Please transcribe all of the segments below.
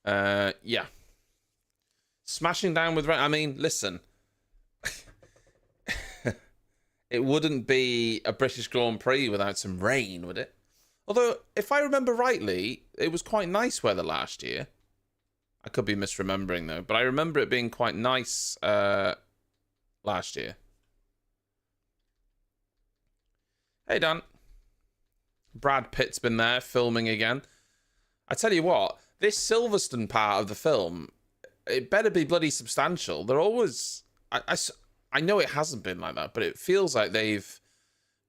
Yeah. Smashing down with rain. I mean, listen. It wouldn't be a British Grand Prix without some rain, would it? Although, if I remember rightly, it was quite nice weather last year. I could be misremembering, though. But I remember it being quite nice last year. Hey, Dan. Brad Pitt's been there filming again. I tell you what, this Silverstone part of the film, it better be bloody substantial. They're always... I know it hasn't been like that, but it feels like they've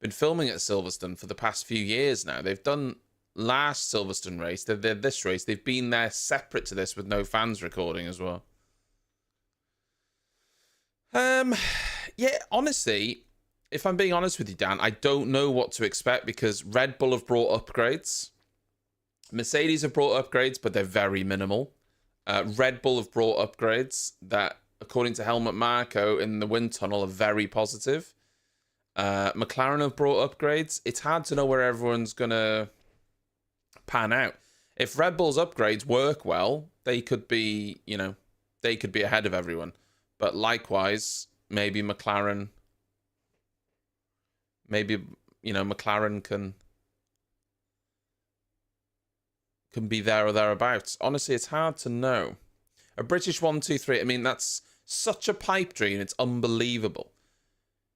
been filming at Silverstone for the past few years now. They've done last Silverstone race, they did this race. They've been there separate to this with no fans recording as well. Yeah, honestly, if I'm being honest with you, Dan, I don't know what to expect because Red Bull have brought upgrades. Mercedes have brought upgrades, but they're very minimal. Red Bull have brought upgrades that, according to Helmut Marko in the wind tunnel, are very positive. McLaren have brought upgrades. It's hard to know where everyone's going to pan out. If Red Bull's upgrades work well, they could be, they could be ahead of everyone. But likewise, maybe McLaren... Maybe, McLaren can be there or thereabouts. Honestly, it's hard to know. A British 1-2-3, I mean, that's such a pipe dream. It's unbelievable.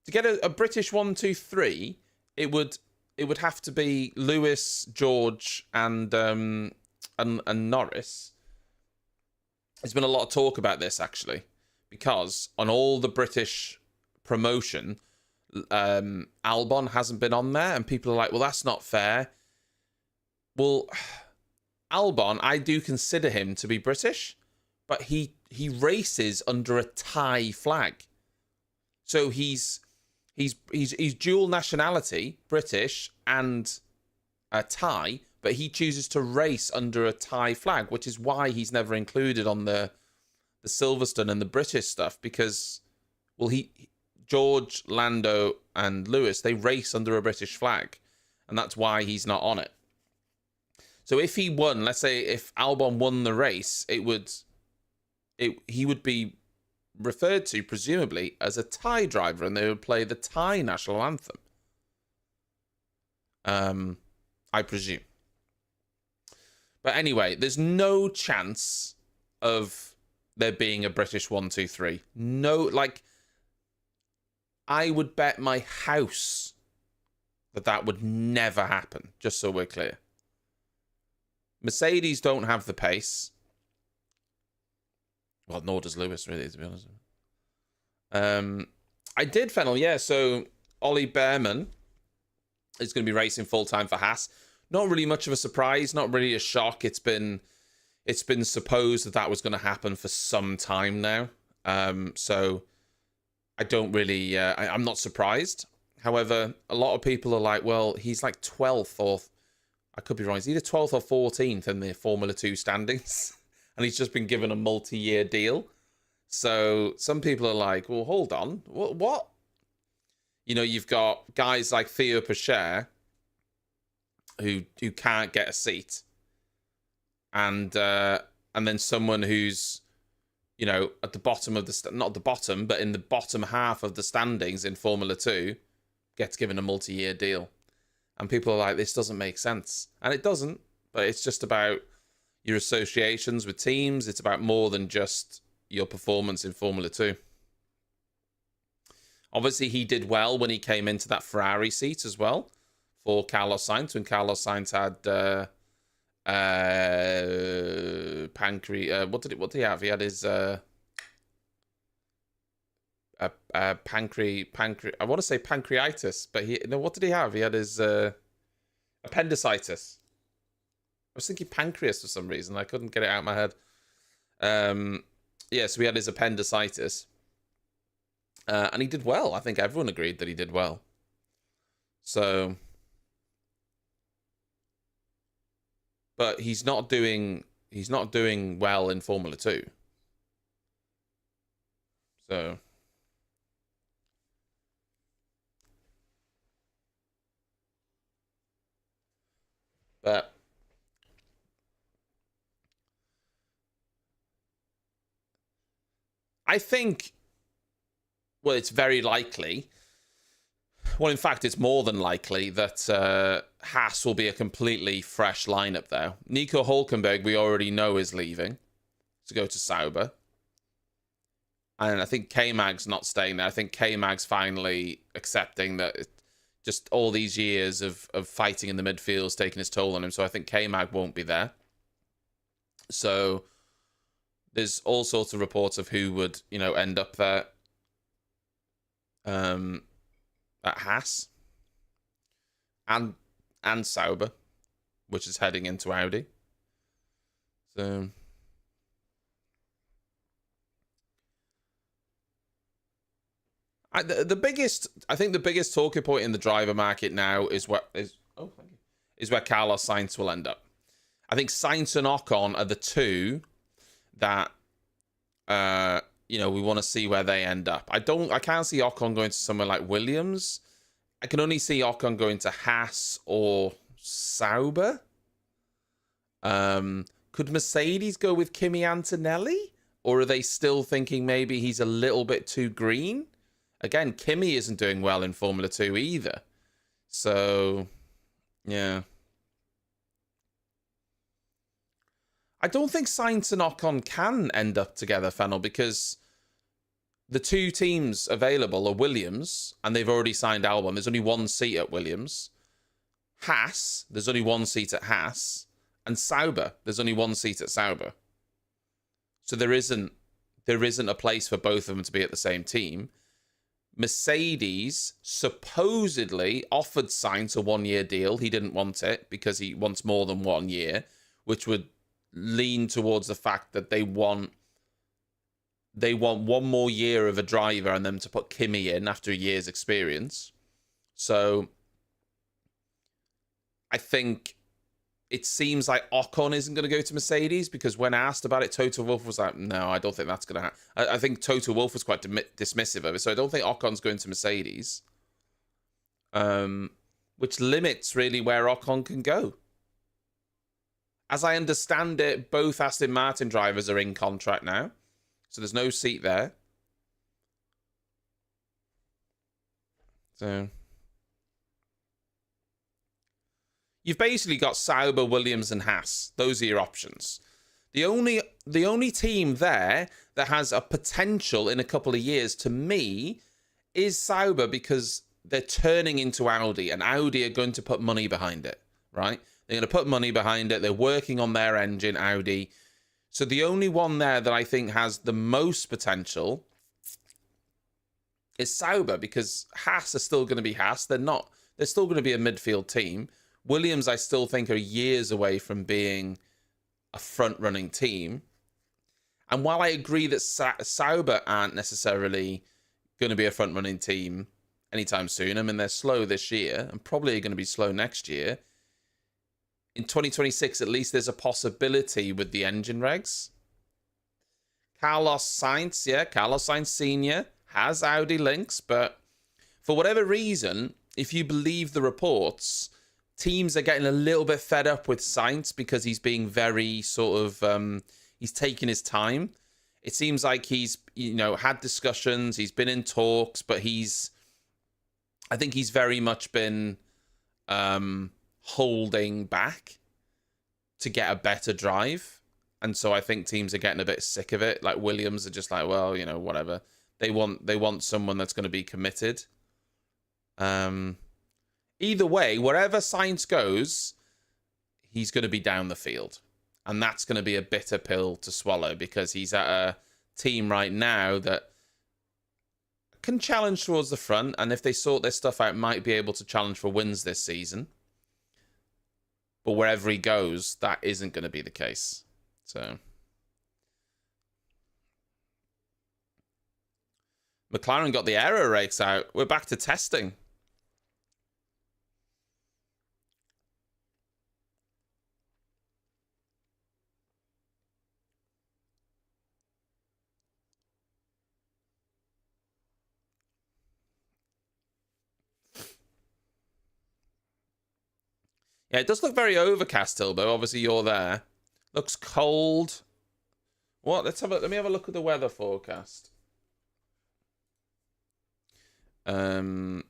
To get a British 1-2-3, it would have to be Lewis, George, and Norris. There's been a lot of talk about this, actually, because on all the British promotion... Albon hasn't been on there, and people are like, well, that's not fair. Well, Albon, I do consider him to be British, but he races under a Thai flag, so he's dual nationality, British and Thai, but he chooses to race under a Thai flag, which is why he's never included on the Silverstone and the British stuff, because, well, George, Lando, and Lewis, they race under a British flag, and that's why he's not on it. So if he won, let's say if Albon won the race, he would be referred to, presumably, as a Thai driver, and they would play the Thai national anthem. I presume. But anyway, there's no chance of there being a British 1-2-3. No, I would bet my house that would never happen, just so we're clear. Mercedes don't have the pace. Well, nor does Lewis, really, to be honest. I did, Fennel, yeah, so Ollie Behrman is going to be racing full-time for Haas. Not really much of a surprise, not really a shock. It's been supposed that was going to happen for some time now. So... I don't really... I'm not surprised. However, a lot of people are like, well, he's like 12th or... I could be wrong. He's either 12th or 14th in the Formula 2 standings. And he's just been given a multi-year deal. So some people are like, well, hold on. What? You've got guys like Theo Pacher who can't get a seat. And then someone who's... at the bottom of not the bottom, but in the bottom half of the standings in Formula 2, gets given a multi-year deal. And people are like, this doesn't make sense. And it doesn't, but it's just about your associations with teams. It's about more than just your performance in Formula 2. Obviously, he did well when he came into that Ferrari seat as well for Carlos Sainz, when Carlos Sainz had... what did he have? He had his I want to say pancreatitis, but what did he have? He had his appendicitis. I was thinking pancreas for some reason. I couldn't get it out of my head. Yeah, so he had his appendicitis. And he did well. I think everyone agreed that he did well. So... But he's not doing well in Formula 2. So but I think, well, it's very likely. Well, in fact, it's more than likely that Haas will be a completely fresh lineup there. Nico Hülkenberg, we already know, is leaving to go to Sauber. And I think K-Mag's not staying there. I think K-Mag's finally accepting that just all these years of fighting in the midfield is taking its toll on him. So I think K-Mag won't be there. So there's all sorts of reports of who would, end up there. At Haas and Sauber, which is heading into Audi. So I think the biggest talking point in the driver market now is where Carlos Sainz will end up. I think Sainz and Ocon are the two that we want to see where they end up. I can't see Ocon going to somewhere like Williams. I can only see Ocon going to Haas or Sauber. Could Mercedes go with Kimi Antonelli? Or are they still thinking maybe he's a little bit too green? Again, Kimi isn't doing well in Formula 2 either. So, yeah. I don't think Sainz and Ocon can end up together, Fennel, because the two teams available are Williams, and they've already signed Albon. There's only one seat at Williams. Haas, there's only one seat at Haas. And Sauber, there's only one seat at Sauber. So there isn't a place for both of them to be at the same team. Mercedes supposedly offered Sainz a 1-year deal. He didn't want it because he wants more than 1 year, which would lean towards the fact that they want 1 more year of a driver and them to put Kimi in after a year's experience. So I think it seems like Ocon isn't going to go to Mercedes, because when asked about it, Toto Wolff was like, no, I don't think that's going to happen. I think Toto Wolff was quite dismissive of it, so I don't think Ocon's going to Mercedes, which limits really where Ocon can go. As I understand it, both Aston Martin drivers are in contract now, so there's no seat there. So you've basically got Sauber, Williams, and Haas. Those are your options. The only team there that has a potential in a couple of years, to me, is Sauber, because they're turning into Audi, and Audi are going to put money behind it, right? They're going to put money behind it. They're working on their engine, Audi. So the only one there that I think has the most potential is Sauber, because Haas are still going to be Haas. They're still going to be a midfield team. Williams, I still think, are years away from being a front-running team. And while I agree that Sauber aren't necessarily going to be a front-running team anytime soon, I mean, they're slow this year and probably going to be slow next year. In 2026, at least, there's a possibility with the engine regs. Carlos Sainz Sr. has Audi links, but for whatever reason, if you believe the reports, teams are getting a little bit fed up with Sainz because he's being very sort of, he's taking his time. It seems like he's, had discussions, he's been in talks, but I think he's very much been holding back to get a better drive. And so I think teams are getting a bit sick of it. Like Williams are just like, well, whatever. They want someone that's going to be committed. Either way, wherever Sainz goes, he's going to be down the field. And that's going to be a bitter pill to swallow, because he's at a team right now that can challenge towards the front. And if they sort their stuff out, might be able to challenge for wins this season. But wherever he goes, that isn't going to be the case. So McLaren got the error rates out. We're back to testing. Yeah, it does look very overcast, Tilbo. Obviously, you're there. Looks cold. What? Let me have a look at the weather forecast. Um,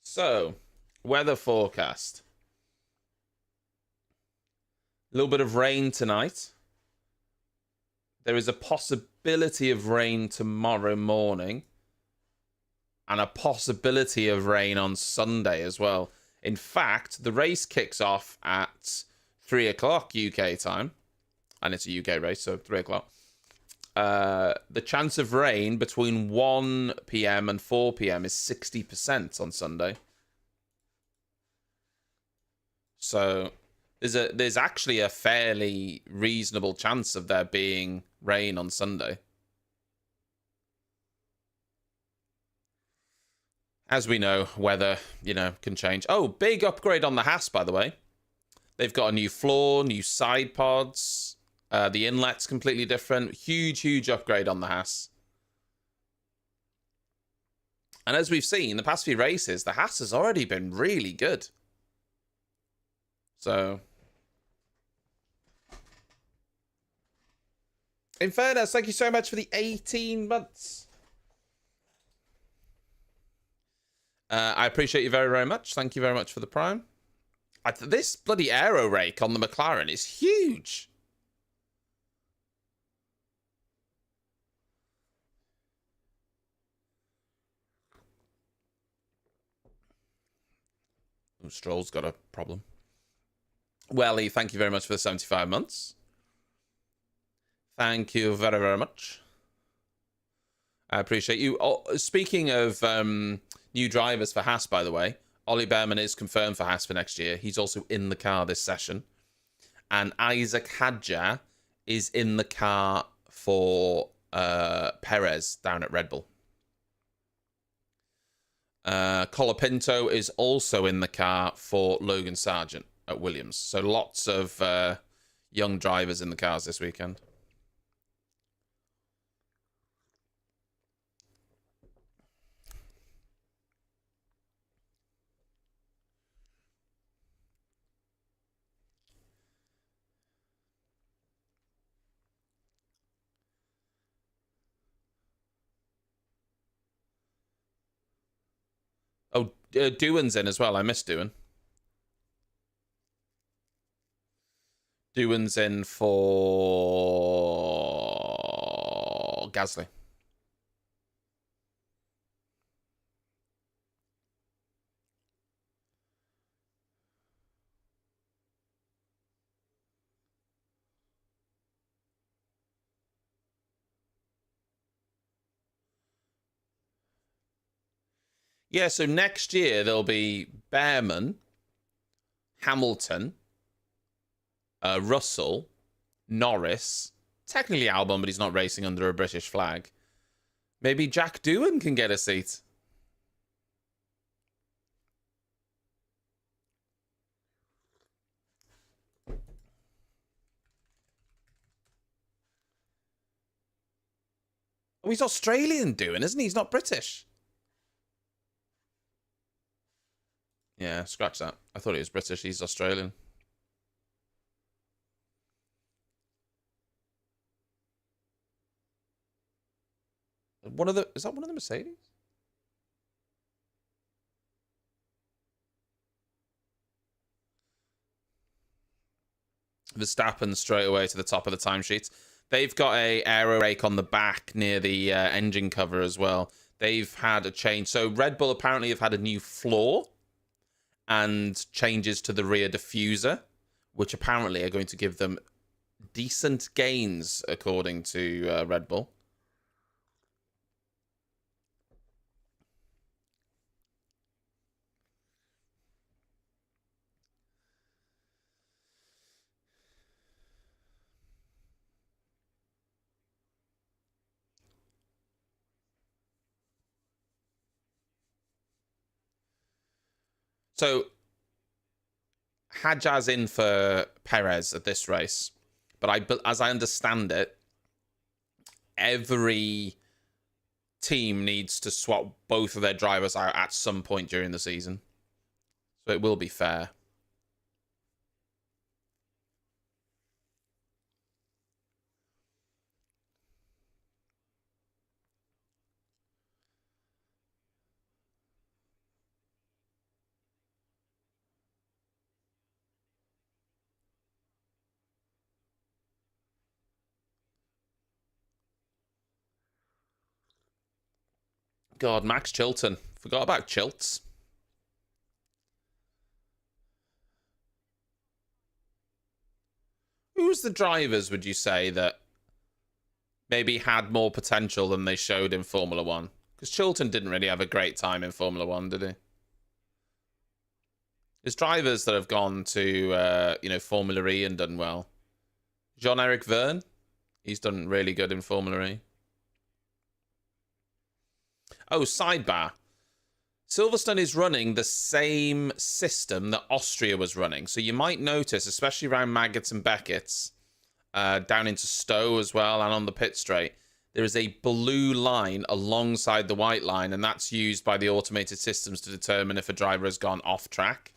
so, weather forecast. A little bit of rain tonight. There is a possibility of rain tomorrow morning. And a possibility of rain on Sunday as well. In fact, the race kicks off at 3 o'clock UK time. And it's a UK race, so 3 o'clock. The chance of rain between 1 p.m. and 4 p.m. is 60% on Sunday. So there's actually a fairly reasonable chance of there being rain on Sunday. As we know, weather, can change. Oh, big upgrade on the Haas, by the way. They've got a new floor, new side pods. The inlet's completely different. Huge upgrade on the Haas. And as we've seen, the past few races, the Haas has already been really good. So, in fairness, thank you so much for the 18 months. I appreciate you very much. Thank you very much for the prime. This bloody aero rake on the McLaren is huge. Oh, Stroll's got a problem. Welly, thank you very much for the 75 months. Thank you very much. I appreciate you. Oh, speaking of new drivers for Haas, by the way, Ollie Behrman is confirmed for Haas for next year. He's also in the car this session. And Isaac Hadjar is in the car for Perez down at Red Bull. Colapinto is also in the car for Logan Sargent at Williams. So lots of young drivers in the cars this weekend. Oh, Doohan's in as well. I missed Doohan. Doohan's in for Gasly. Yeah, so next year there'll be Behrman, Hamilton, Russell, Norris, technically Albon, but he's not racing under a British flag. Maybe Jack Doohan can get a seat. Oh, he's Australian, Doohan, isn't he? He's not British. Yeah, scratch that. I thought he was British. He's Australian. Is that one of the Mercedes? Verstappen straight away to the top of the timesheets. They've got a aero rake on the back near the engine cover as well. They've had a change. So Red Bull apparently have had a new floor and changes to the rear diffuser, which apparently are going to give them decent gains, according to Red Bull. So Hadjar's in for Perez at this race, but as I understand it, every team needs to swap both of their drivers out at some point during the season. So it will be fair. God, Max Chilton. Forgot about Chilts. Who's the drivers, would you say, that maybe had more potential than they showed in Formula 1? Because Chilton didn't really have a great time in Formula 1, did he? There's drivers that have gone to, Formula E and done well. Jean-Eric Verne, he's done really good in Formula E. Oh, sidebar. Silverstone is running the same system that Austria was running. So you might notice, especially around Maggots and Beckett's, down into Stowe as well, and on the pit straight, there is a blue line alongside the white line, and that's used by the automated systems to determine if a driver has gone off track.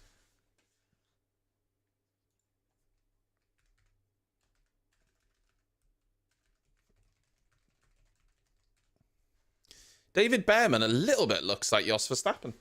David Behrman a little bit looks like Jos Verstappen.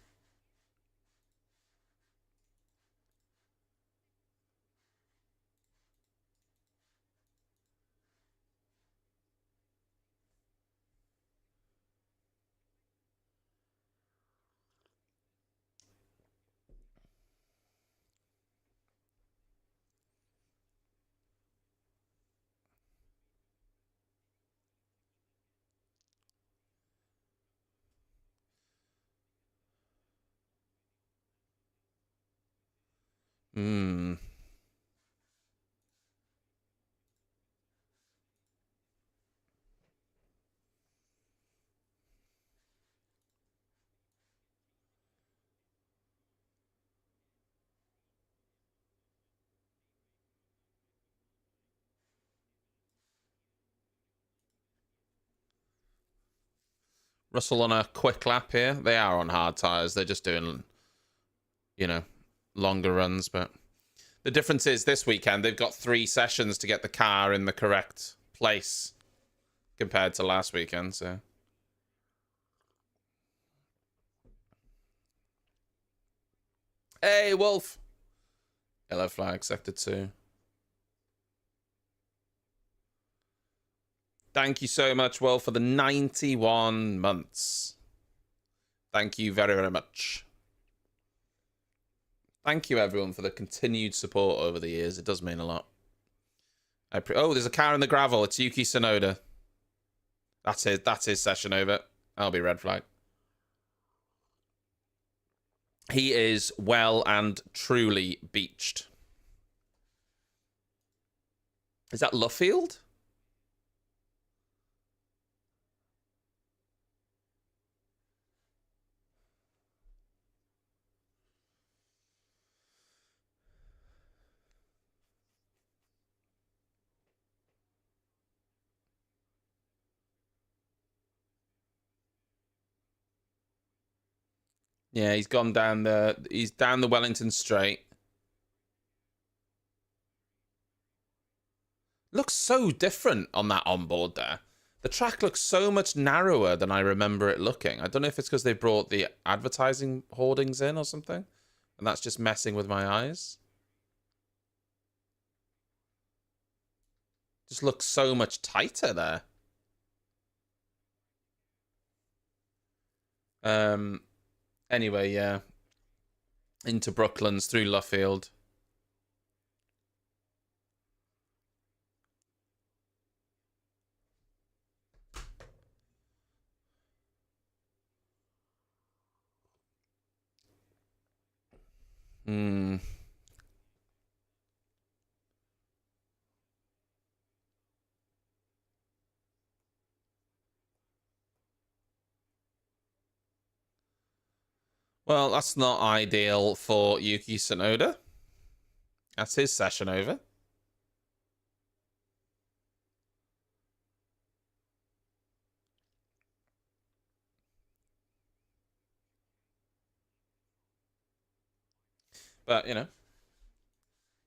Hmm. Russell on a quick lap here. They are on hard tyres. They're just doing, longer runs. But the difference is this weekend, they've got 3 sessions to get the car in the correct place compared to last weekend. So, hey, Wolf. Yellow flag, sector 2. Thank you so much, Wolf, for the 91 months. Thank you very, very much. Thank you, everyone, for the continued support over the years. It does mean a lot. Oh, there's a car in the gravel. It's Yuki Tsunoda. That's his session over. I'll be red flag. He is well and truly beached. Is that Luffield? Yeah, he's gone down he's down the Wellington Straight. Looks so different on that onboard there. The track looks so much narrower than I remember it looking. I don't know if it's because they brought the advertising hoardings in or something, and that's just messing with my eyes. Just looks so much tighter there. Anyway, yeah. Into Brooklands through Luffield. Hmm. Well, that's not ideal for Yuki Tsunoda. That's his session over. But you know,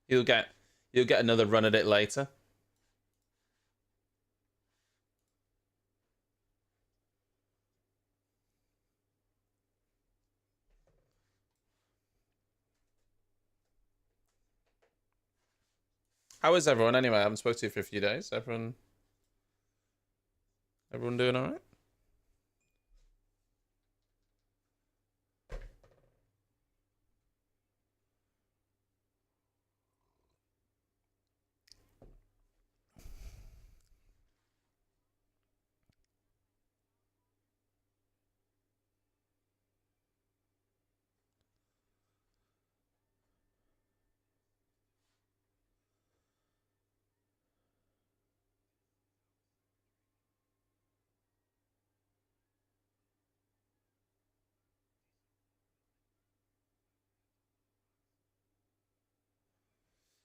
you'll get another run at it later. How is everyone anyway? I haven't spoken to you for a few days. Everyone doing all right?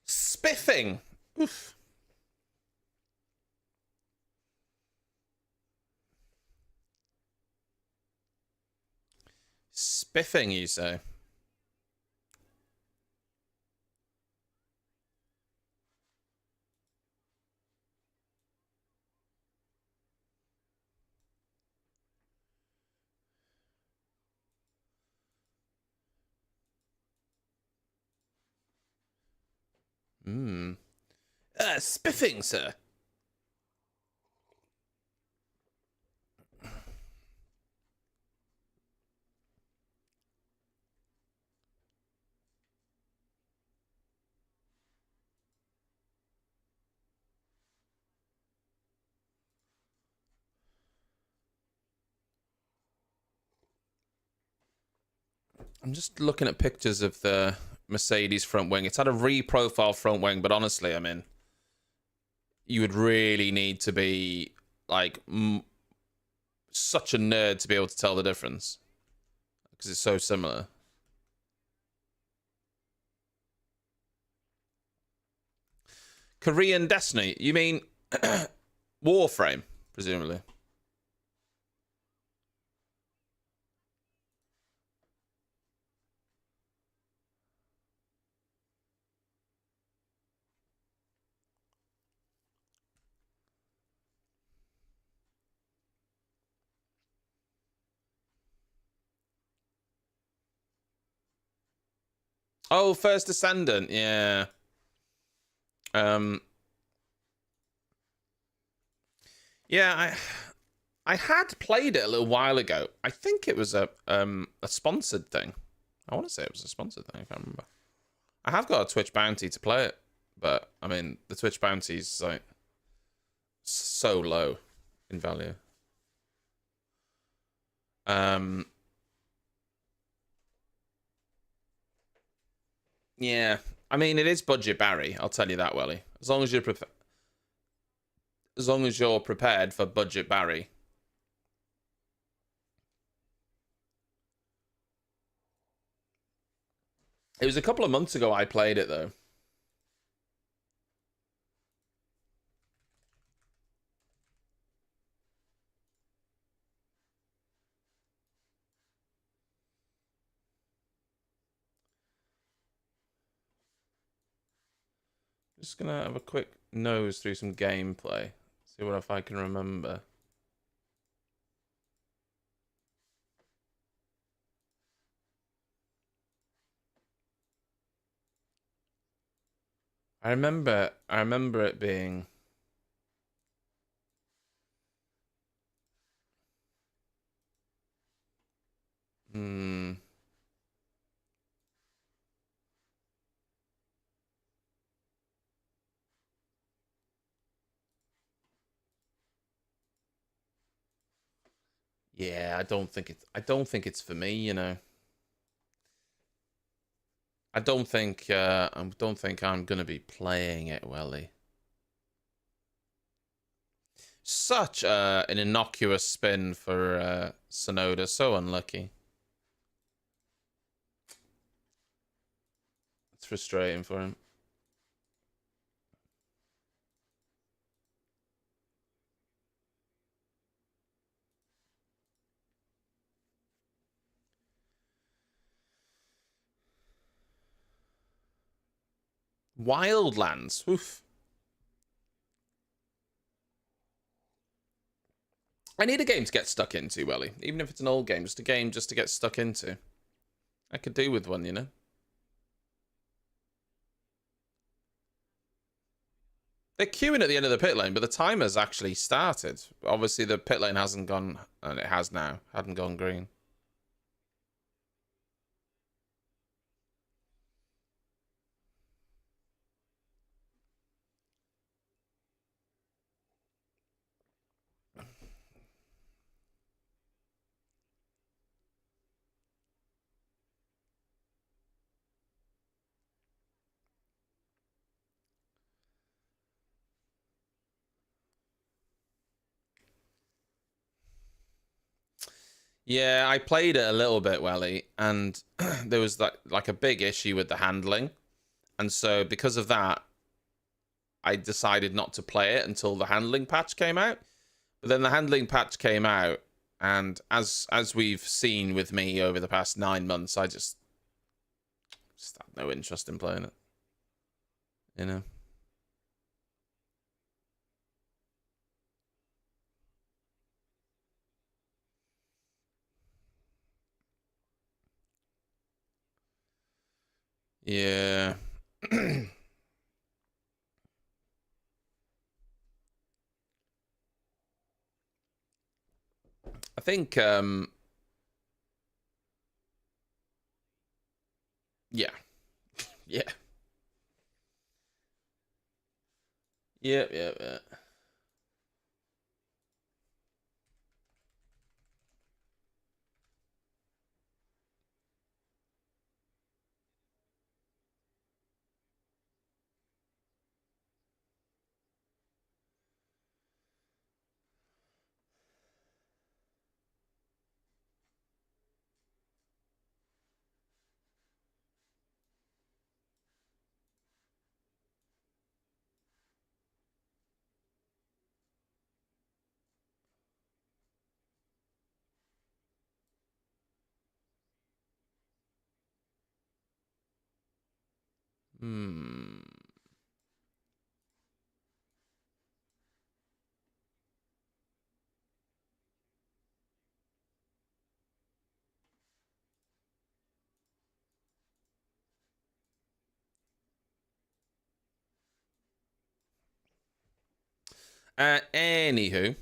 Spiffing. Oof. Spiffing, you say? Hmm. Spiffing, sir. I'm just looking at pictures of the Mercedes front wing. It's had a re-profile front wing, but honestly, I mean, you would really need to be like such a nerd to be able to tell the difference because it's so similar. Korean Destiny? You mean Warframe, presumably? Oh, First Descendant, yeah. Um, yeah, I had played it a little while ago. I think it was a sponsored thing. I want to say it was a sponsored thing. I can't remember. I have got a Twitch bounty to play it, but I mean the Twitch bounty's like so low in value. Um, yeah, I mean it is budget Barry. I'll tell you that, Welly. As long as you're prepared for budget Barry. It was a couple of months ago I played it though. Just gonna have a quick nose through some gameplay. See what if I can remember. I remember it being hmm. Yeah, I don't think it's for me, you know. I don't think I'm gonna be playing it, Welly. Such an innocuous spin for Sonoda, so unlucky. It's frustrating for him. Wildlands. Oof. I need a game to get stuck into, Welly. Even if it's an old game, just a game just to get stuck into. I could do with one, you know? They're queuing at the end of the pit lane, but the timer's actually started. Obviously, the pit lane hasn't gone, and it has now. Hadn't gone green. Yeah, I played it a little bit, Welly, and there was like a big issue with the handling. And so because of that, I decided not to play it until the handling patch came out. But then the handling patch came out, and as we've seen with me over the past 9 months, I just had no interest in playing it. You know? Yeah. I think yeah. Yeah. Yeah. Hmm. Anywho,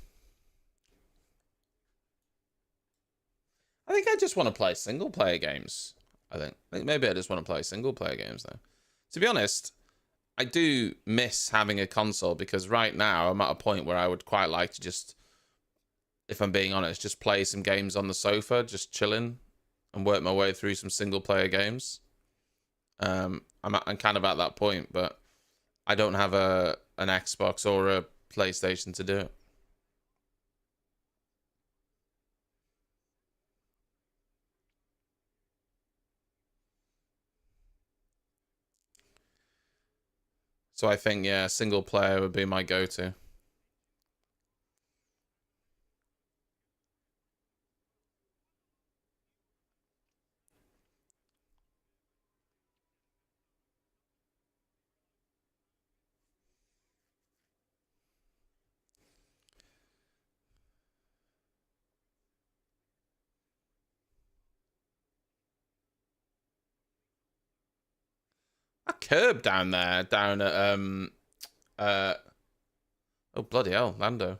I think I just want to play single player games. I think maybe I just want to play single player games though. To be honest, I do miss having a console because right now I'm at a point where I would quite like to just, if I'm being honest, just play some games on the sofa, just chilling and work my way through some single player games. I'm kind of at that point, but I don't have an Xbox or a PlayStation to do it. So I think, yeah, single player would be my go-to. A curb down there, down at uh oh bloody hell, Lando.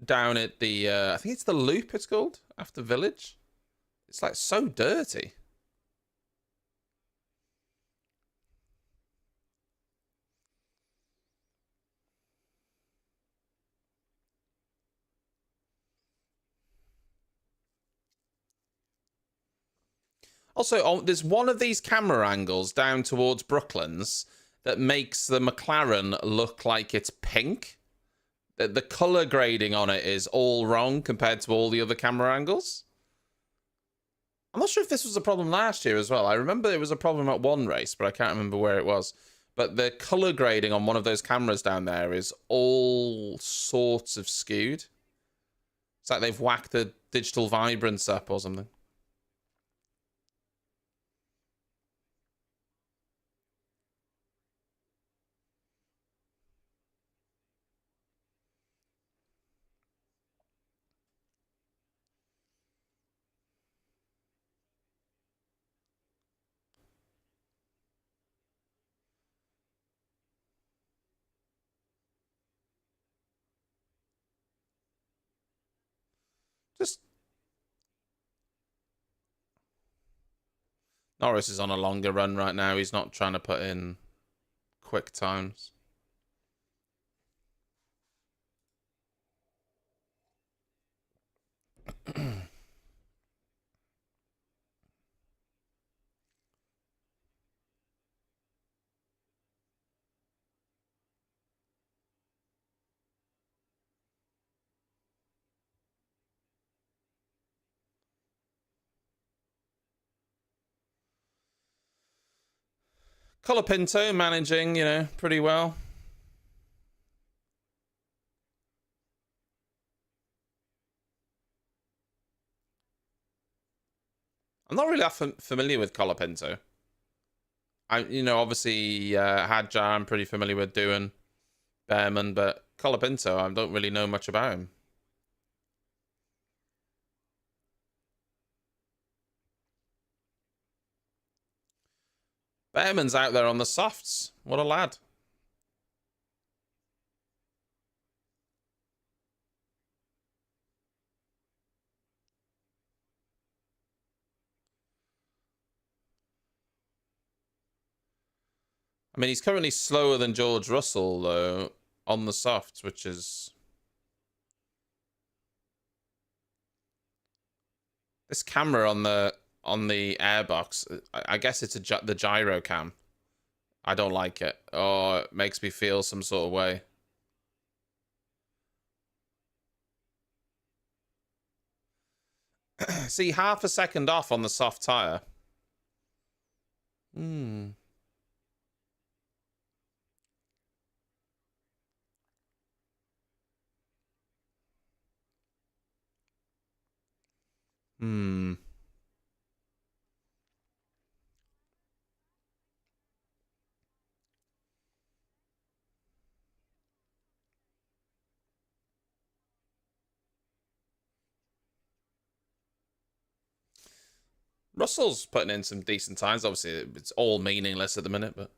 Down at the I think it's the Loop it's called, after Village. It's like so dirty. Also, there's one of these camera angles down towards Brooklands that makes the McLaren look like it's pink. The color grading on it is all wrong compared to all the other camera angles. I'm not sure if this was a problem last year as well. I remember it was a problem at one race, but I can't remember where it was. But the color grading on one of those cameras down there is all sorts of skewed. It's like they've whacked the digital vibrance up or something. Just Norris is on a longer run right now. He's not trying to put in quick times. Colapinto managing, pretty well. I'm not really that familiar with Colapinto. Obviously Hadjar I'm pretty familiar with doing Behrman, but Colapinto I don't really know much about him. Behrman's out there on the softs. What a lad. I mean, he's currently slower than George Russell, though, on the softs, which is... This camera on the airbox, I guess it's the gyro cam. I don't like it. Oh, it makes me feel some sort of way. See, half a second off on the soft tire. Hmm. Hmm. Russell's putting in some decent times. Obviously, it's all meaningless at the minute, but...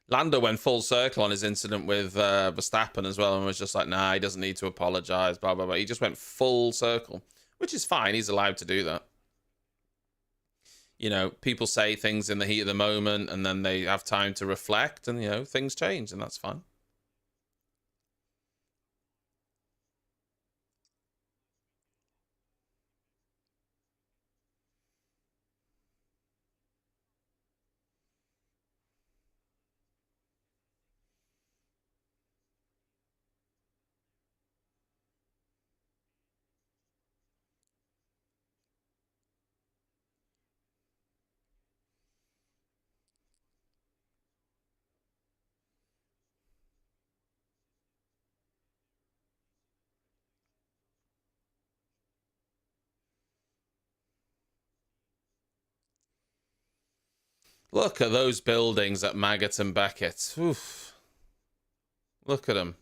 Lando went full circle on his incident with Verstappen as well and was just like, nah, he doesn't need to apologize, blah, blah, blah. He just went full circle, which is fine. He's allowed to do that. People say things in the heat of the moment and then they have time to reflect and, things change and that's fine. Look at those buildings at Maggott and Beckett. Oof. Look at them.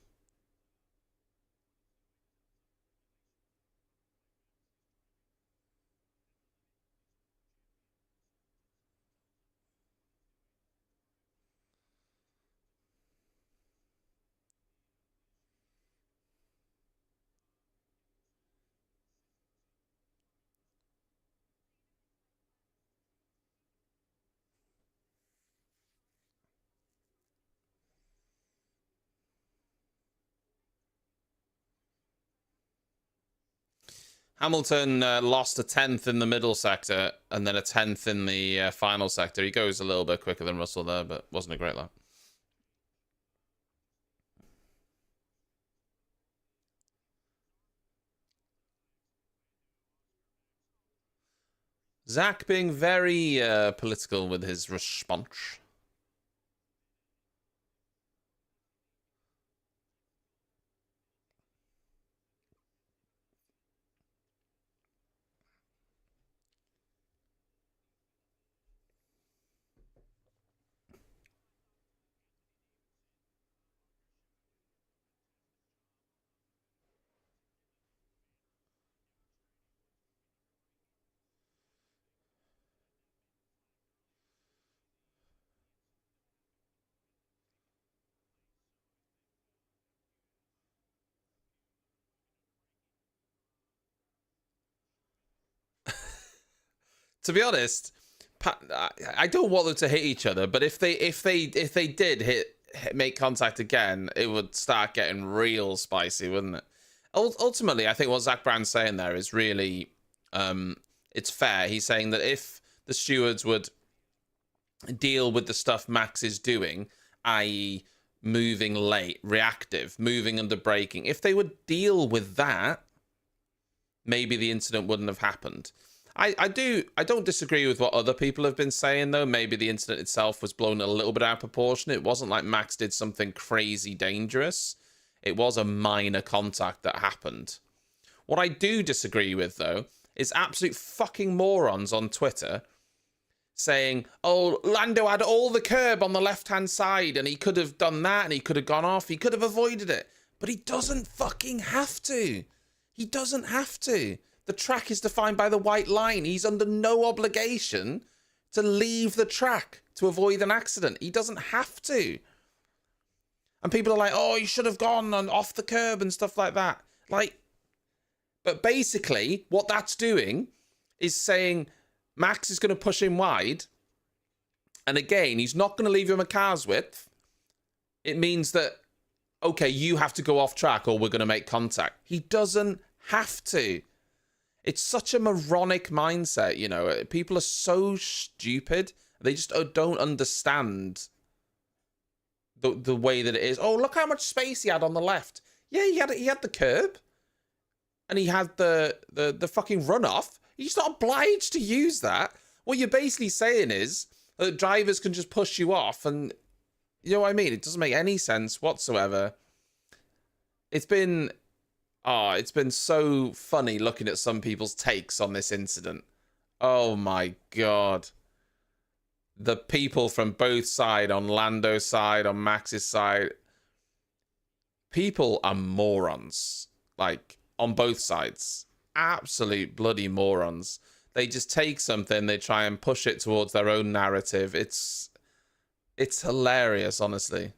Hamilton lost a 10th in the middle sector and then a 10th in the final sector. He goes a little bit quicker than Russell there, but wasn't a great lap. Zach being very political with his response. To be honest, I don't want them to hit each other, but if they did make contact again, it would start getting real spicy, wouldn't it? Ultimately, I think what Zach Brown's saying there is really, it's fair. He's saying that if the stewards would deal with the stuff Max is doing, i.e. moving late, reactive, moving under braking, if they would deal with that, maybe the incident wouldn't have happened. I don't disagree with what other people have been saying, though. Maybe the incident itself was blown a little bit out of proportion. It wasn't like Max did something crazy dangerous. It was a minor contact that happened. What I do disagree with, though, is absolute fucking morons on Twitter saying, oh, Lando had all the curb on the left-hand side and he could have done that and he could have gone off. He could have avoided it. But he doesn't fucking have to. He doesn't have to. The track is defined by the white line. He's under no obligation to leave the track to avoid an accident. He doesn't have to. And people are like, oh, you should have gone and off the curb and stuff like that. Like, but basically what that's doing is saying Max is going to push him wide. And again, he's not going to leave him a car's width. It means that, okay, you have to go off track or we're going to make contact. He doesn't have to. It's such a moronic mindset, you know. People are so stupid. They just don't understand the way that it is. Oh, look how much space he had on the left. Yeah, he had the curb. And he had the fucking runoff. He's not obliged to use that. What you're basically saying is that drivers can just push you off, and you know what I mean? It doesn't make any sense whatsoever. It's been so funny looking at some people's takes on this incident. Oh my God. The people from both sides, on Lando's side, on Max's side, people are morons. Like, on both sides. Absolute bloody morons. They just take something, they try and push it towards their own narrative. It's hilarious, honestly.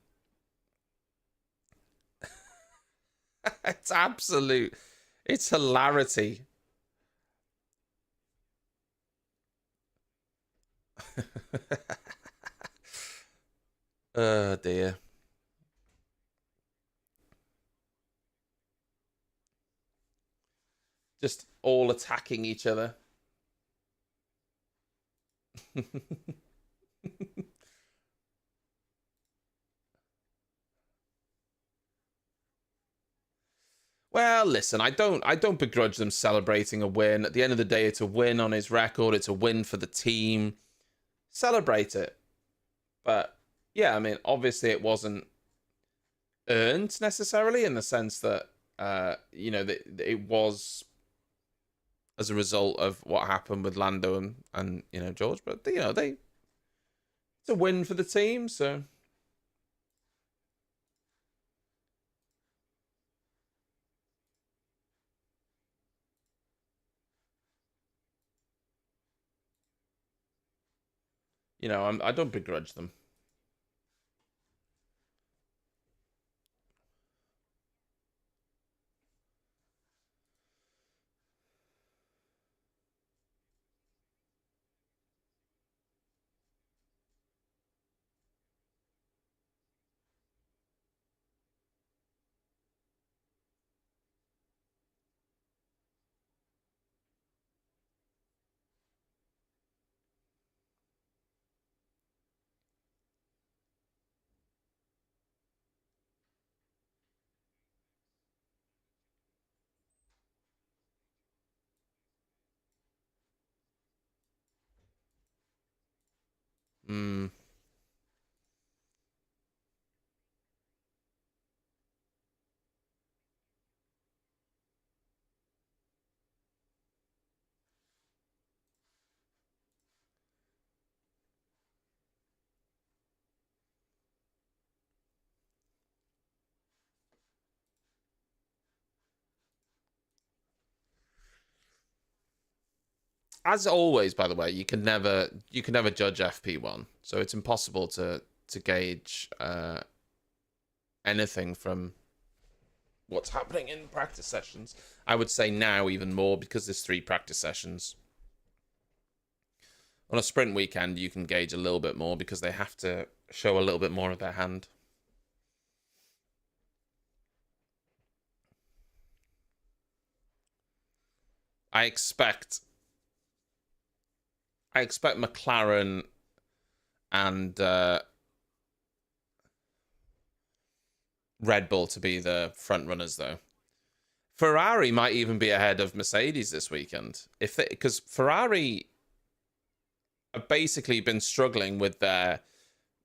It's hilarity. Oh dear. Just all attacking each other. Well, listen, I don't begrudge them celebrating a win. At the end of the day, it's a win on his record. It's a win for the team. Celebrate it. But yeah, I mean, obviously it wasn't earned necessarily in the sense that you know, that it was as a result of what happened with Lando and you know, George. But you know, it's a win for the team, so. You know, I don't begrudge them. Hmm. As always, by the way, you can never judge FP1, so it's impossible to gauge anything from what's happening in practice sessions. I would say now even more because there's 3 practice sessions. On a sprint weekend, you can gauge a little bit more because they have to show a little bit more of their hand. I expect McLaren and Red Bull to be the front runners, though. Ferrari might even be ahead of Mercedes this weekend, because Ferrari have basically been struggling with their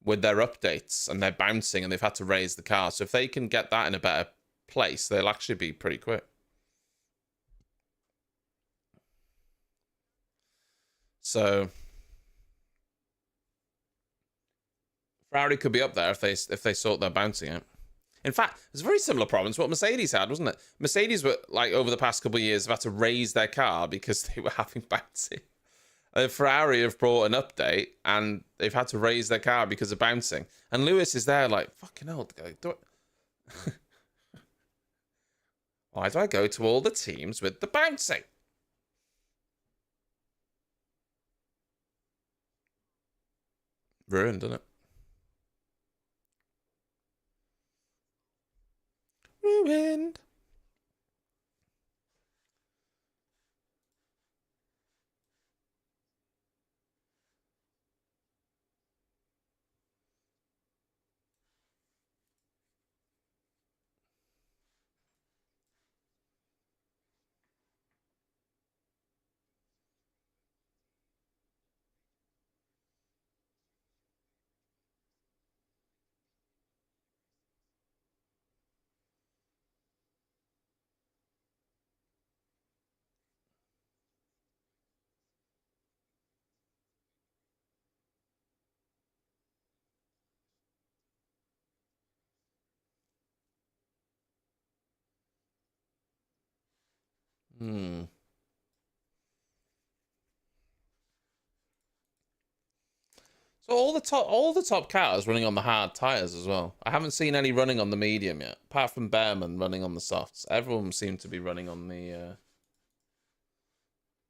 updates and their bouncing, and they've had to raise the car. So if they can get that in a better place, they'll actually be pretty quick. So Ferrari could be up there if they sort their bouncing out. In fact, it's a very similar problem to what Mercedes had, wasn't it? Mercedes were, like, over the past couple of years, have had to raise their car because they were having bouncing. And Ferrari have brought an update, and they've had to raise their car because of bouncing. And Lewis is there like, fucking hell, why do I go to all the teams with the bouncing? Ruined, isn't it? Ruined. So all the top cars running on the hard tires as well. I haven't seen any running on the medium yet, apart from Behrman running on the softs. Everyone seemed to be running on the.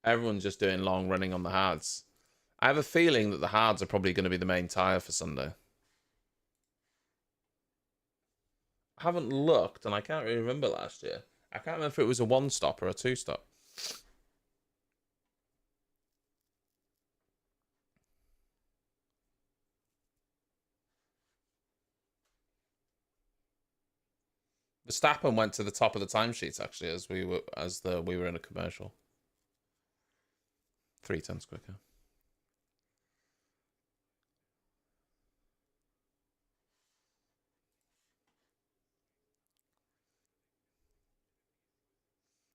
Everyone's just doing long running on the hards. I have a feeling that the hards are probably going to be the main tire for Sunday. I haven't looked, and I can't really remember last year. I can't remember if it was a one stop or a two stop. Verstappen went to the top of the timesheets actually as we were in a commercial. 3 tenths quicker.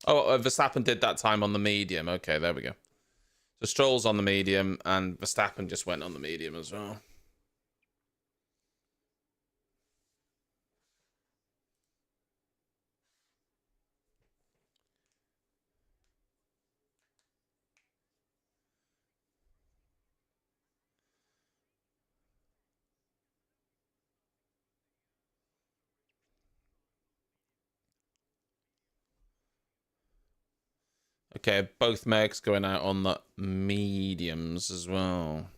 Oh, Verstappen did that time on the medium. Okay, there we go. So Stroll's on the medium, and Verstappen just went on the medium as well. Okay, both Megs going out on the mediums as well.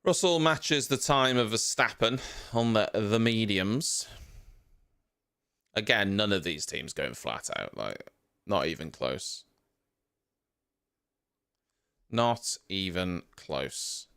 Russell matches the time of Verstappen on the mediums. Again, none of these teams going flat out. Like, not even close. Not even close.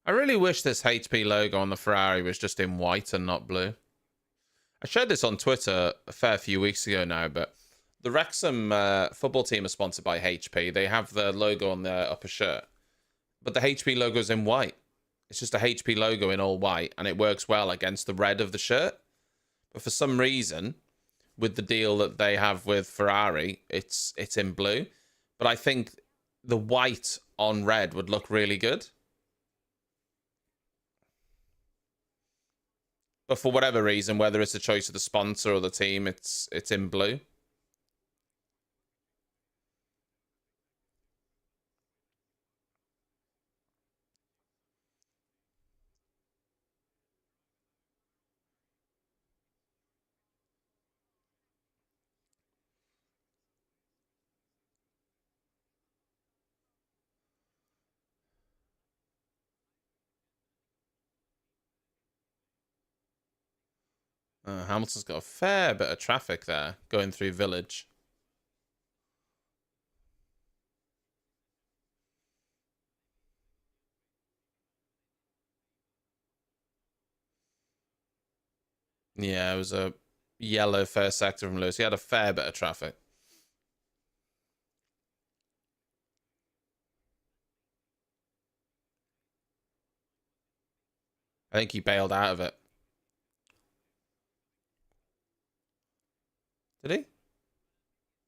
I really wish this HP logo on the Ferrari was just in white and not blue. I shared this on Twitter a fair few weeks ago now, but the Wrexham football team is sponsored by HP. They have the logo on their upper shirt, but the HP logo is in white. It's just a HP logo in all white, and it works well against the red of the shirt. But for some reason, with the deal that they have with Ferrari, it's in blue. But I think the white on red would look really good. But for whatever reason, whether it's a choice of the sponsor or the team, it's in blue. Hamilton's got a fair bit of traffic there going through Village. Yeah, it was a yellow first sector from Lewis. He had a fair bit of traffic. I think he bailed out of it. Did he?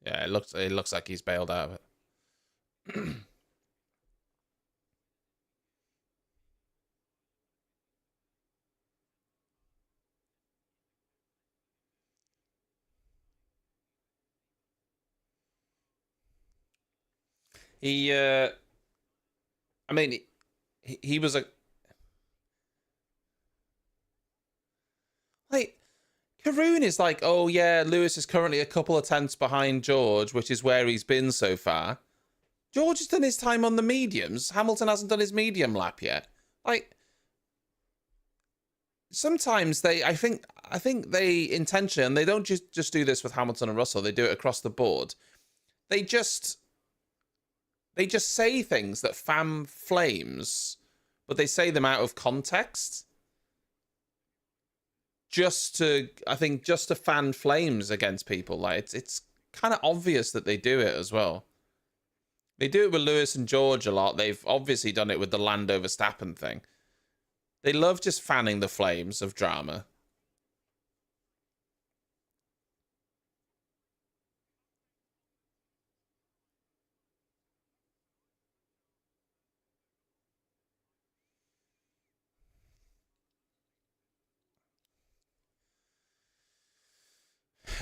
Yeah, it looks like he's bailed out of it. He I mean he was a like Karoon is like, oh yeah, Lewis is currently a couple of tenths behind George, which is where he's been so far. George has done his time on the mediums. Hamilton hasn't done his medium lap yet. Like sometimes I think they intentionally, and they don't just do this with Hamilton and Russell, they do it across the board. They just say things that fan flames, but they say them out of context. Just to fan flames against people. Like it's kind of obvious that they do it as well. They do it with Lewis and George a lot. They've obviously done it with the Lando Verstappen thing. They love just fanning the flames of drama.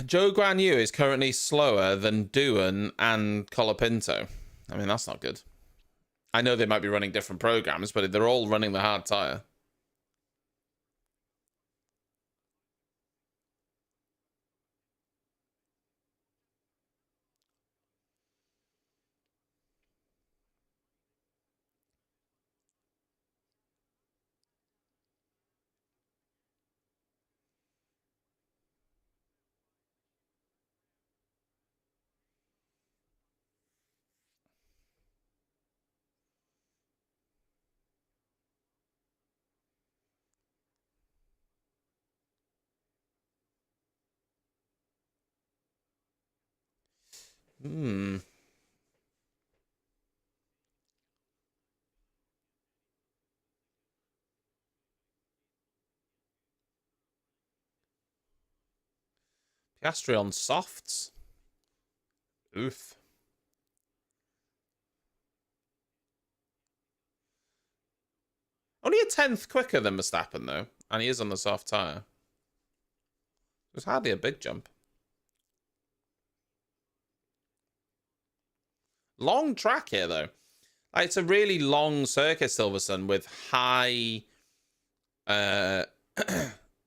Joe Guan Yu is currently slower than Doohan and Colapinto. I mean, that's not good. I know they might be running different programs, but they're all running the hard tyre. Hmm. Piastri on softs. Oof. Only a tenth quicker than Verstappen, though. And he is on the soft tyre. It was hardly a big jump. Long track here, though. It's a really long circuit, Silverstone, with uh,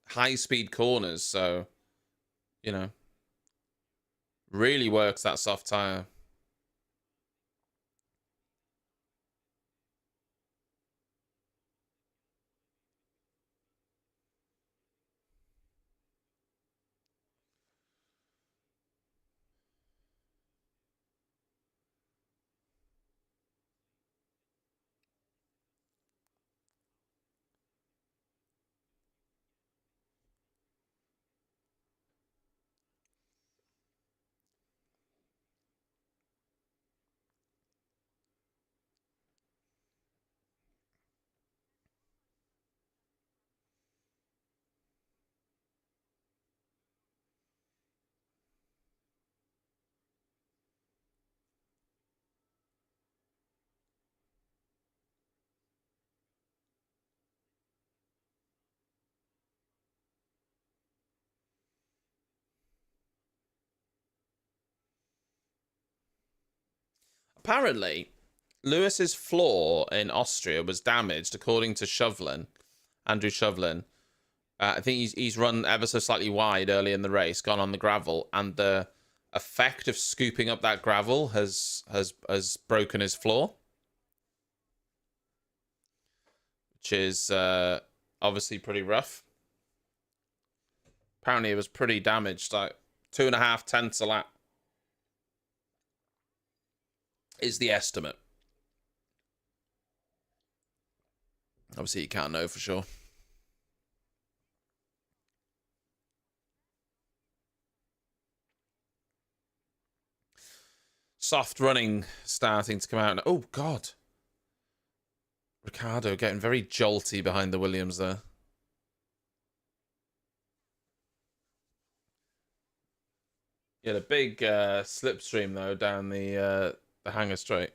high speed corners. So, you know, really works that soft tyre. apparently, Lewis's floor in Austria was damaged, according to Andrew Shovlin. I think he's run ever so slightly wide early in the race, gone on the gravel, and the effect of scooping up that gravel has broken his floor, which is obviously pretty rough. Apparently, it was pretty damaged, like 2.5 tenths a lap is the estimate. Obviously, you can't know for sure. Soft running starting to come out. Oh, God. Ricciardo getting very jolty behind the Williams there. Yeah, a big slipstream, though, down the hangar straight.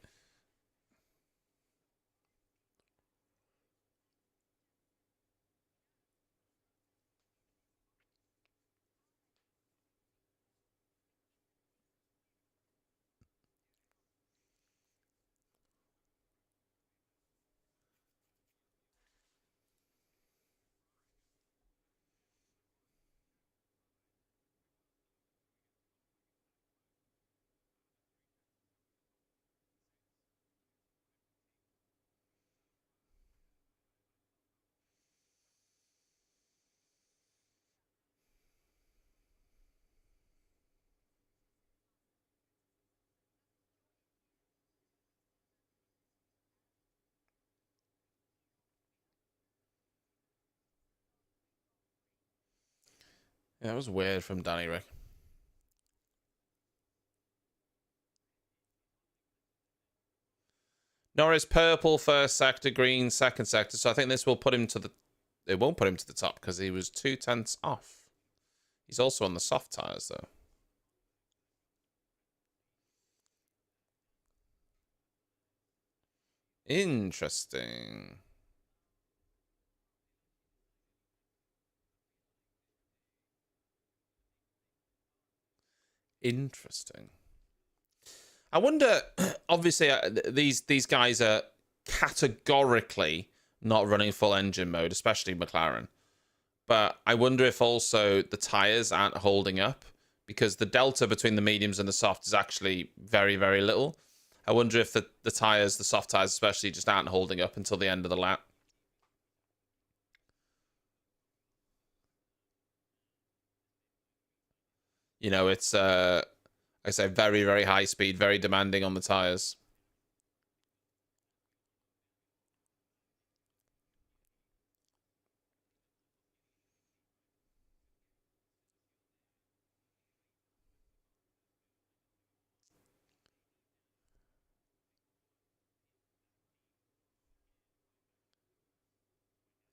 Yeah, that was weird from Danny Rick. Norris purple first sector, green second sector. So I think this will put him to the... It won't put him to the top because he was 2 tenths off. He's also on the soft tyres, though. Interesting. Interesting. I wonder, obviously, these guys are categorically not running full engine mode, especially McLaren. But I wonder if also the tyres aren't holding up because the delta between the mediums and the soft is actually very, very little. I wonder if the tyres, the soft tyres especially, just aren't holding up until the end of the lap. You know, it's, I say, very, very high speed, very demanding on the tyres.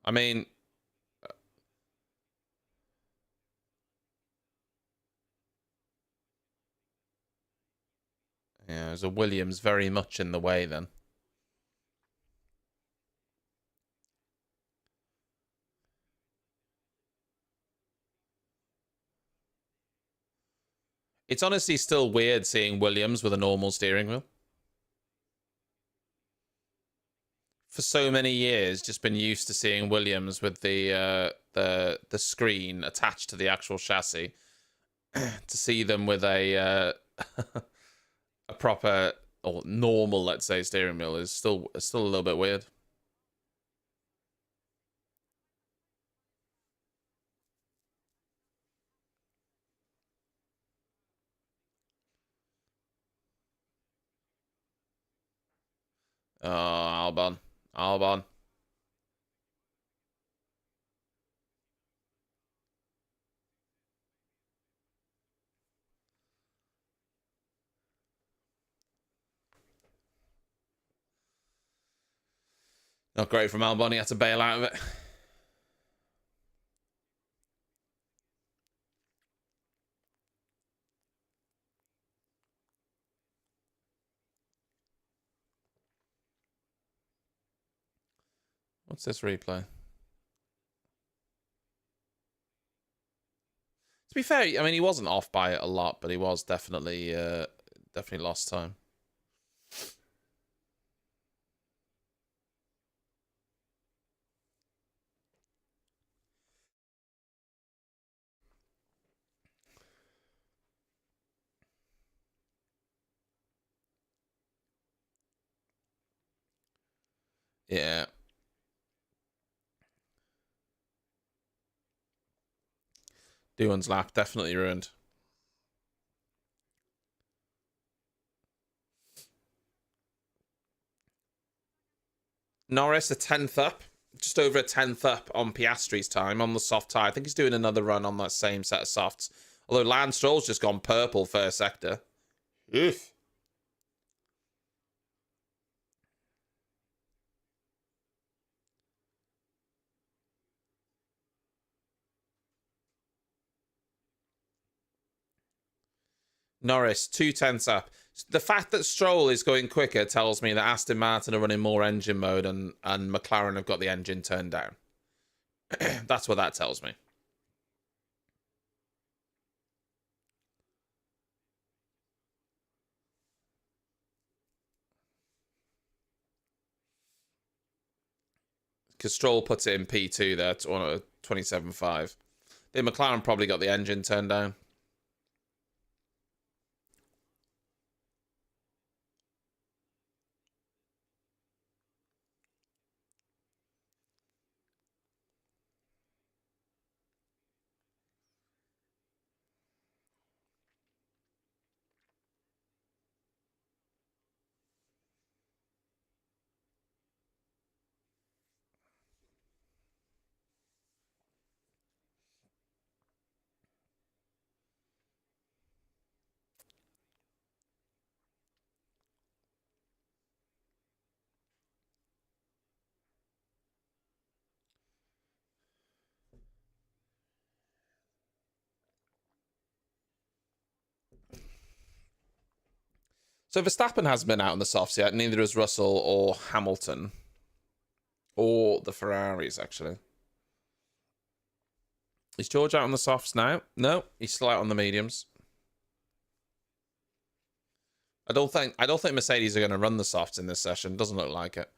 I mean, yeah, there's a Williams very much in the way then. It's honestly still weird seeing Williams with a normal steering wheel. For so many years, just been used to seeing Williams with the screen attached to the actual chassis. To see them with a a proper or normal, let's say, steering wheel is still a little bit weird. Oh, Albon. Not great from Albon. He had to bail out of it. What's this replay? To be fair, I mean, he wasn't off by it a lot, but he was definitely definitely lost time. Yeah. Doohan's lap definitely ruined. Norris a 10th up, just over a 10th up on Piastri's time on the soft tyre. I think he's doing another run on that same set of softs. Although Lance Stroll's just gone purple first sector. Oof. Norris 2/10 up. The fact that Stroll is going quicker tells me that Aston Martin are running more engine mode and McLaren have got the engine turned down. That's what that tells me. Because Stroll puts it in P2 there, 27.5. The McLaren probably got the engine turned down. So Verstappen hasn't been out on the softs yet. Neither has Russell or Hamilton. Or the Ferraris, actually. Is George out on the softs now? No, he's still out on the mediums. I don't think Mercedes are going to run the softs in this session. Doesn't look like it.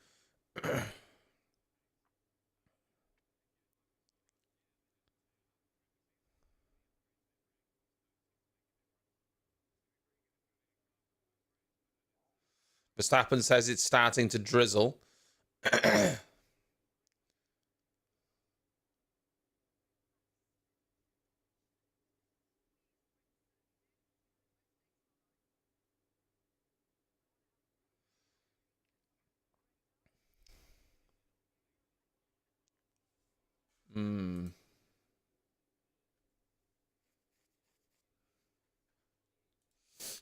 Verstappen says it's starting to drizzle. Hmm.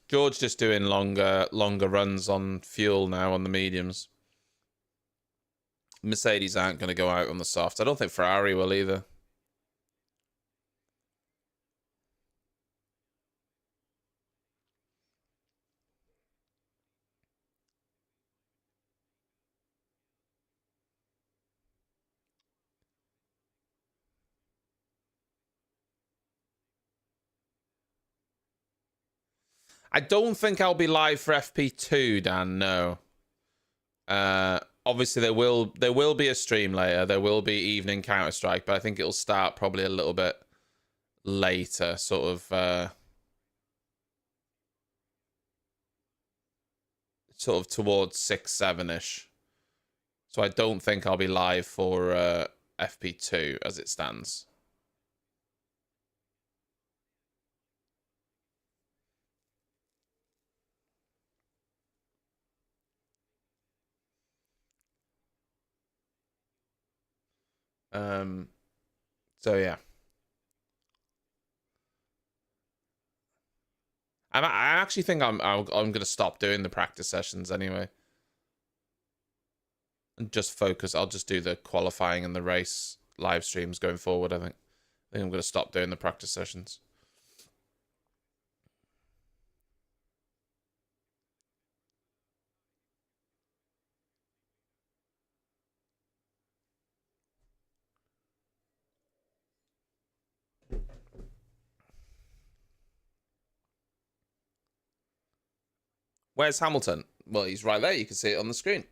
George just doing longer runs on fuel now on the mediums. Mercedes aren't going to go out on the softs. I don't think Ferrari will either. I don't think I'll be live for FP2, Dan. No. Obviously there will be a stream later. There will be evening Counter Strike, but I think it'll start probably a little bit later, sort of towards 6-7ish. So I don't think I'll be live for FP2 as it stands. So yeah. I actually think I'm gonna stop doing the practice sessions anyway, and just focus. I'll just do the qualifying and the race live streams going forward. I think I'm gonna stop doing the practice sessions. Where's Hamilton? Well, he's right there. You can see it on the screen.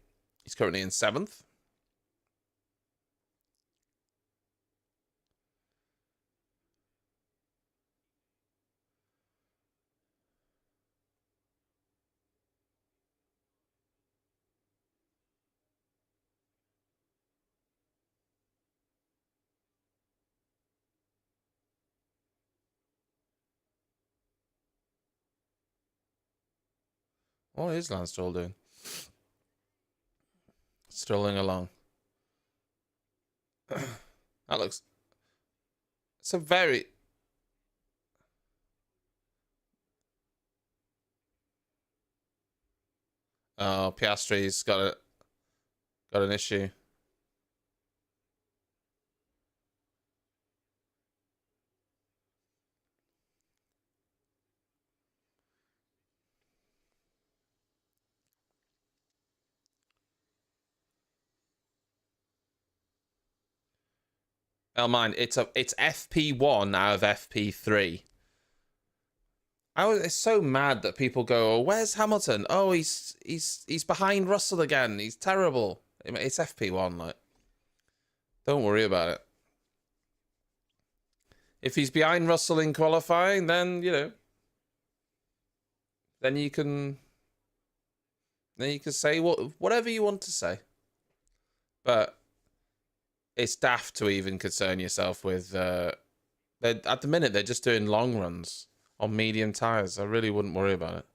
He's currently in 7th. What is Lance Stroll doing? Strolling along. That looks... It's a very... Oh, Piastri's got an issue. Oh, mind, it's FP1 out of FP3. It's so mad that people go, "Oh, where's Hamilton? Oh, he's behind Russell again. He's terrible." It's FP1, like. Don't worry about it. If he's behind Russell in qualifying, then then you can say whatever you want to say. But it's daft to even concern yourself with. At the minute they're just doing long runs on medium tires. I really wouldn't worry about it.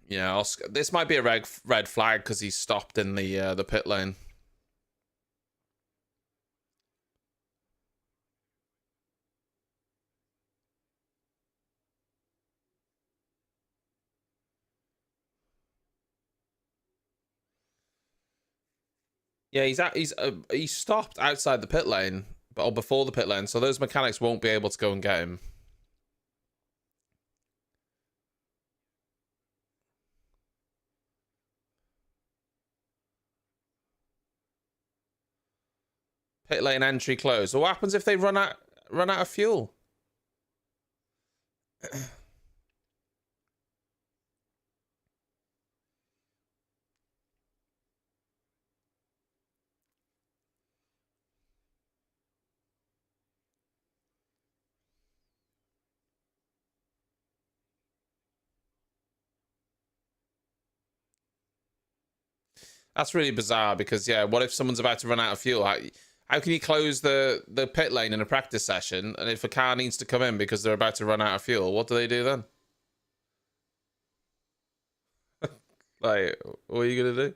Yeah, Oscar. This might be a red flag because he stopped in the pit lane. Yeah, he stopped outside the pit lane, or before the pit lane, so those mechanics won't be able to go and get him. Pit lane entry closed. What happens if they run out of fuel? That's really bizarre because what if someone's about to run out of fuel? How can you close the pit lane in a practice session, and if a car needs to come in because they're about to run out of fuel, what do they do then? Like, what are you gonna do?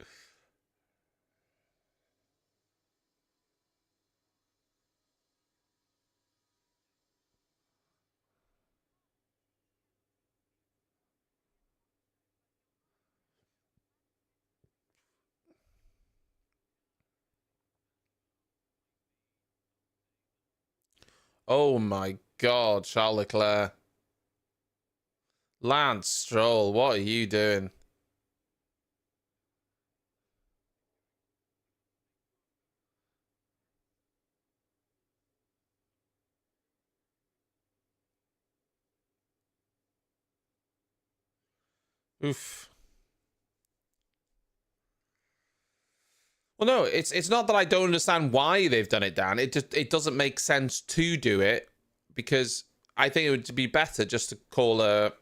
Oh my God, Charles Leclerc. Lance Stroll, what are you doing? Oof. Well, no, it's not that I don't understand why they've done it, Dan. It doesn't make sense to do it because I think it would be better just to call a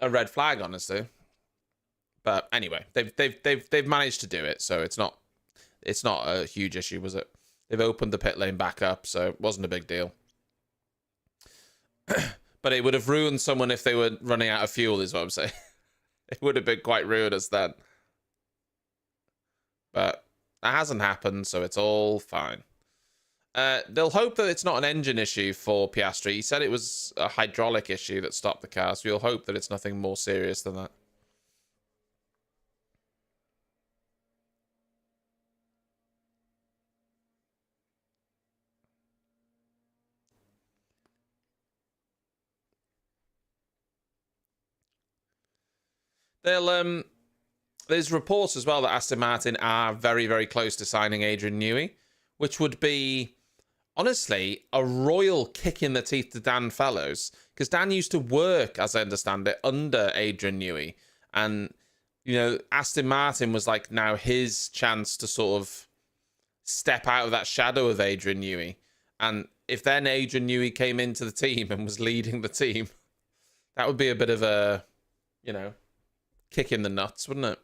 red flag, honestly. But anyway, they've managed to do it, so it's not a huge issue, was it? They've opened the pit lane back up, so it wasn't a big deal. But it would have ruined someone if they were running out of fuel, is what I'm saying. It would have been quite ruinous then. But that hasn't happened, so it's all fine. They'll hope that it's not an engine issue for Piastri. He said it was a hydraulic issue that stopped the car, so you'll hope that it's nothing more serious than that. They'll there's reports as well that Aston Martin are very, very close to signing Adrian Newey, which would be, honestly, a royal kick in the teeth to Dan Fellows, because Dan used to work, as I understand it, under Adrian Newey. And, you know, Aston Martin was like now his chance to sort of step out of that shadow of Adrian Newey. And if then Adrian Newey came into the team and was leading the team, that would be a bit of a, you know, kick in the nuts, wouldn't it?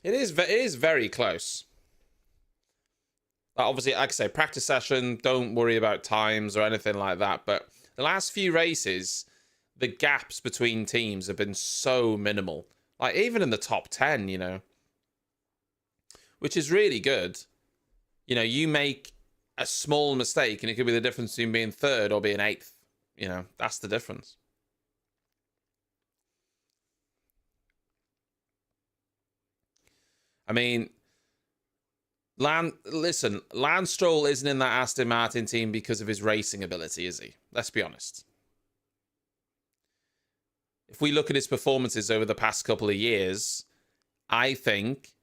It is very close. Obviously, like I say, practice session, don't worry about times or anything like that. But the last few races, the gaps between teams have been so minimal. Like, even in the top 10, you know, which is really good. You know, you make a small mistake and it could be the difference between being third or being eighth. You know, that's the difference. I mean, Lance Stroll isn't in that Aston Martin team because of his racing ability, is he? Let's be honest. If we look at his performances over the past couple of years, I think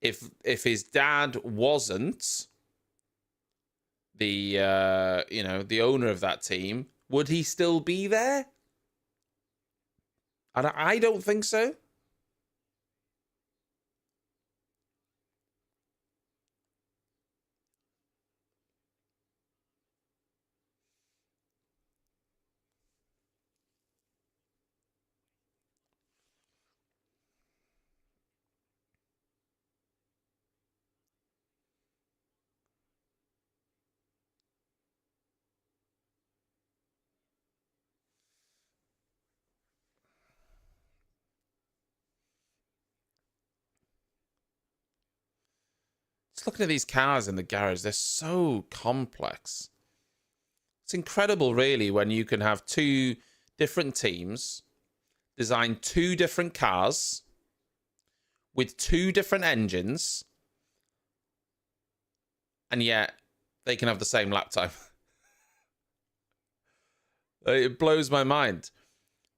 if his dad wasn't the you know, the owner of that team, would he still be there? And I don't think so. Just looking at these cars in the garage, they're so complex. It's incredible, really, when you can have two different teams design two different cars with two different engines, and yet they can have the same lap time. It blows my mind.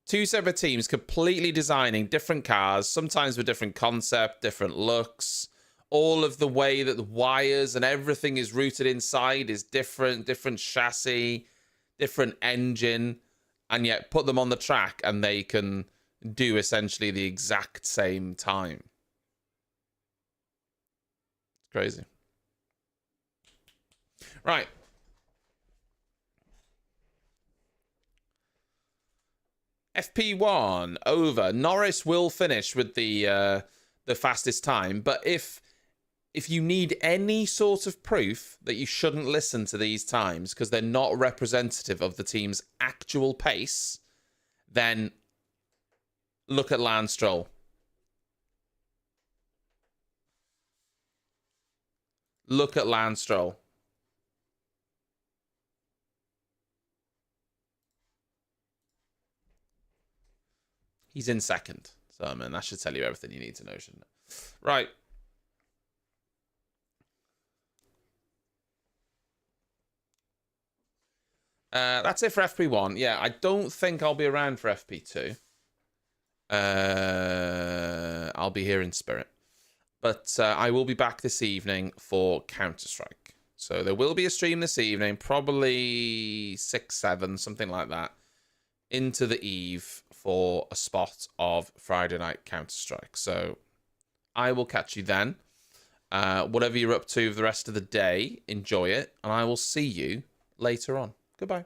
Two separate teams completely designing different cars, sometimes with different concept, different looks. All of the way that the wires and everything is routed inside is different, different chassis, different engine, and yet put them on the track and they can do essentially the exact same time. It's crazy. Right. FP1 over. Norris will finish with the fastest time, but if you need any sort of proof that you shouldn't listen to these times because they're not representative of the team's actual pace, then look at Lance Stroll. Look at Lance Stroll. He's in second. So, I mean, that should tell you everything you need to know, shouldn't it? Right. That's it for FP1. Yeah, I don't think I'll be around for FP2. I'll be here in spirit. But I will be back this evening for Counter-Strike. So there will be a stream this evening, probably 6, 7, something like that, into the eve for a spot of Friday night Counter-Strike. So I will catch you then. Whatever you're up to for the rest of the day, enjoy it. And I will see you later on. Goodbye.